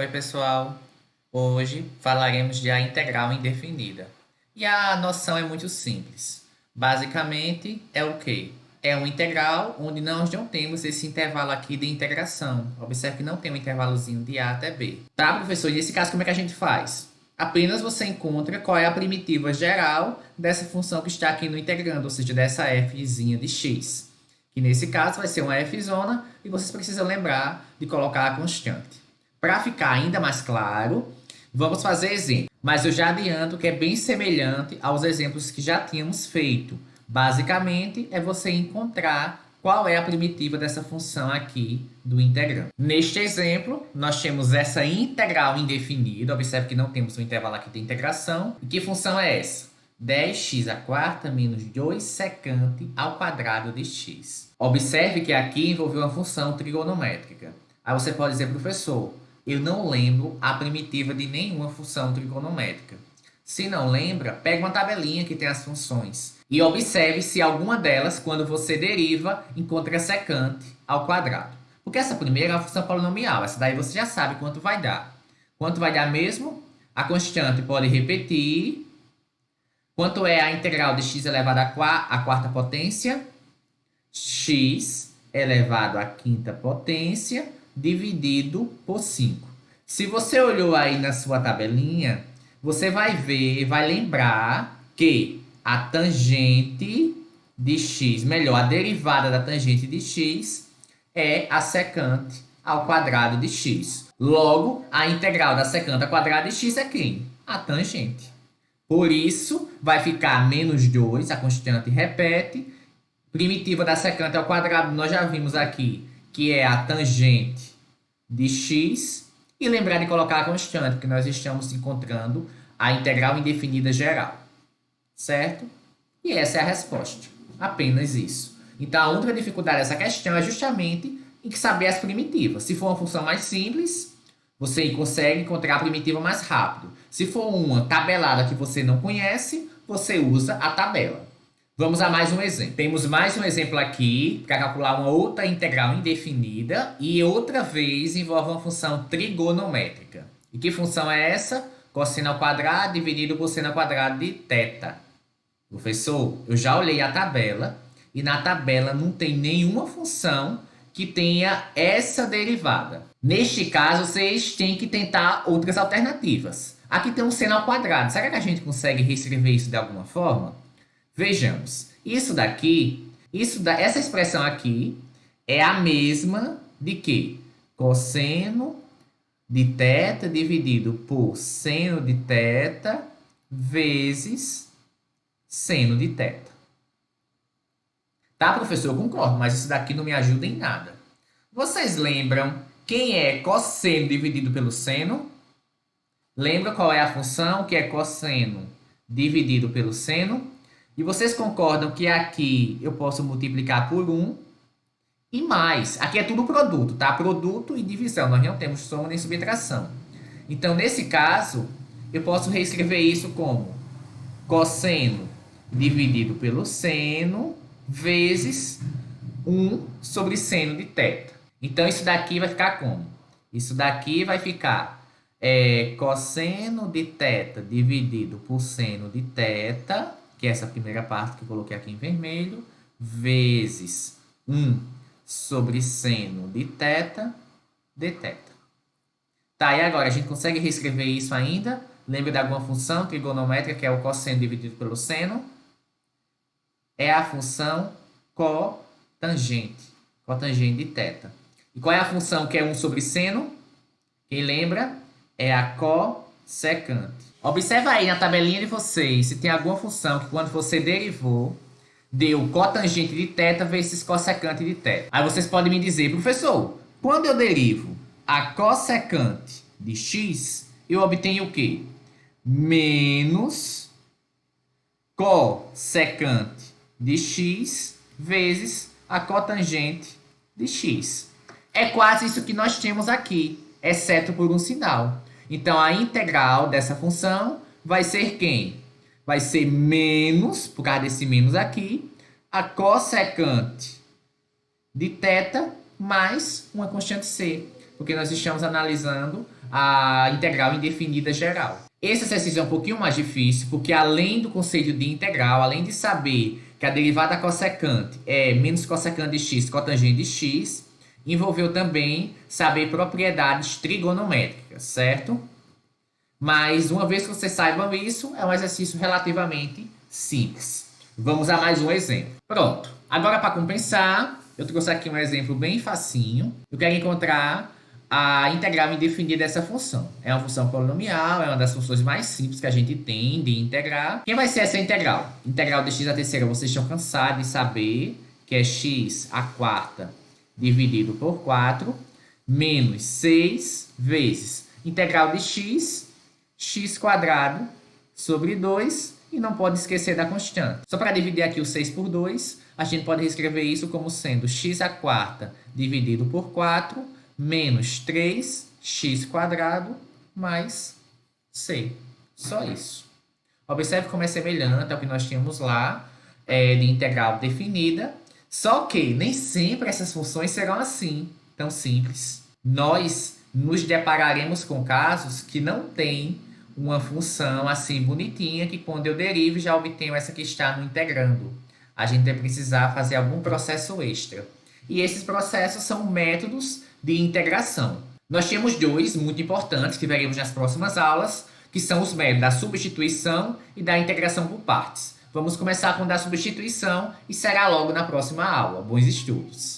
Oi, pessoal. Hoje falaremos de a integral indefinida. E a noção é muito simples. Basicamente, é o quê? É uma integral onde nós não temos esse intervalo aqui de integração. Observe que não tem um intervalozinho de A até B. Tá, professor? E nesse caso, como é que a gente faz? Apenas você encontra qual é a primitiva geral dessa função que está aqui no integrando, ou seja, dessa fzinha de x. Que nesse caso vai ser uma fzona e vocês precisam lembrar de colocar a constante. Para ficar ainda mais claro, vamos fazer exemplo. Mas eu já adianto que é bem semelhante aos exemplos que já tínhamos feito. Basicamente, é você encontrar qual é a primitiva dessa função aqui do integrando. Neste exemplo, nós temos essa integral indefinida. Observe que não temos um intervalo aqui de integração. E que função é essa? 10x à quarta menos 2 secante ao quadrado de x. Observe que aqui envolveu uma função trigonométrica. Aí você pode dizer, professor, eu não lembro a primitiva de nenhuma função trigonométrica. Se não lembra, pega uma tabelinha que tem as funções e observe se alguma delas, quando você deriva, encontra secante ao quadrado. Porque essa primeira é uma função polinomial, essa daí você já sabe quanto vai dar. Quanto vai dar mesmo? A constante pode repetir. Quanto é a integral de x elevado à quarta potência? X elevado à quinta potência dividido por 5. Se você olhou aí na sua tabelinha, você vai ver, vai lembrar que a tangente de x, melhor, a derivada da tangente de x é a secante ao quadrado de x. Logo, a integral da secante ao quadrado de x é quem? A tangente. Por isso, vai ficar menos 2, a constante repete. Primitiva da secante ao quadrado, nós já vimos aqui, que é a tangente de x. E lembrar de colocar a constante, porque nós estamos encontrando a integral indefinida geral. Certo? E essa é a resposta. Apenas isso. Então, a única dificuldade dessa questão é justamente em saber as primitivas. Se for uma função mais simples, você consegue encontrar a primitiva mais rápido. Se for uma tabelada que você não conhece, você usa a tabela. Vamos a mais um exemplo. Temos mais um exemplo aqui para calcular uma outra integral indefinida e outra vez envolve uma função trigonométrica. E que função é essa? Cosseno ao quadrado dividido por seno ao quadrado de θ. Professor, eu já olhei a tabela e na tabela não tem nenhuma função que tenha essa derivada. Neste caso, vocês têm que tentar outras alternativas. Aqui tem um seno ao quadrado. Será que a gente consegue reescrever isso de alguma forma? Vejamos. Isso daqui, essa expressão aqui é a mesma de que? Cosseno de θ dividido por seno de θ vezes seno de θ. Tá, professor? Eu concordo, mas isso daqui não me ajuda em nada. Vocês lembram quem é cosseno dividido pelo seno? Lembra qual é a função que é cosseno dividido pelo seno? E vocês concordam que aqui eu posso multiplicar por 1 e mais. Aqui é tudo produto, tá? Produto e divisão. Nós não temos soma nem subtração. Então, nesse caso, eu posso reescrever isso como cosseno dividido pelo seno vezes 1 sobre seno de θ. Então, isso daqui vai ficar como? Isso daqui vai ficar cosseno de θ dividido por seno de θ, que é essa primeira parte que eu coloquei aqui em vermelho, vezes 1 sobre seno de θ de θ. Tá, e agora a gente consegue reescrever isso ainda? Lembra de alguma função trigonométrica que é o cosseno dividido pelo seno? É a função cotangente de θ. E qual é a função que é 1 sobre seno? Quem lembra? É a cossecante. Observa aí na tabelinha de vocês se tem alguma função que quando você derivou, deu cotangente de θ vezes cossecante de θ. Aí vocês podem me dizer, professor, quando eu derivo a cossecante de x, eu obtenho o quê? Menos cossecante de x vezes a cotangente de x. É quase isso que nós temos aqui, exceto por um sinal. Então, a integral dessa função vai ser quem? Vai ser menos, por causa desse menos aqui, a cossecante de θ mais uma constante c, porque nós estamos analisando a integral indefinida geral. Esse exercício é um pouquinho mais difícil, porque além do conceito de integral, além de saber que a derivada cossecante é menos cossecante de x cotangente de x, envolveu também saber propriedades trigonométricas, certo? Mas uma vez que vocês saibam isso, é um exercício relativamente simples. Vamos a mais um exemplo. Pronto. Agora, para compensar, eu trouxe aqui um exemplo bem facinho. Eu quero encontrar a integral indefinida dessa função. É uma função polinomial, é uma das funções mais simples que a gente tem de integrar. Quem vai ser essa integral? Integral de x à terceira, vocês estão cansados de saber que é x à quarta dividido por 4, menos 6 vezes integral de x quadrado sobre 2, e não pode esquecer da constante. Só para dividir aqui o 6 por 2, a gente pode reescrever isso como sendo x à quarta dividido por 4 menos 3x quadrado mais c. Só isso. Observe como é semelhante ao que nós tínhamos lá de integral definida, só que nem sempre essas funções serão assim, tão simples. Nós nos depararemos com casos que não têm uma função assim bonitinha, que quando eu derivo já obtenho essa que está no integrando. A gente vai precisar fazer algum processo extra. E esses processos são métodos de integração. Nós temos dois muito importantes que veremos nas próximas aulas, que são os métodos da substituição e da integração por partes. Vamos começar com o da substituição e será logo na próxima aula. Bons estudos!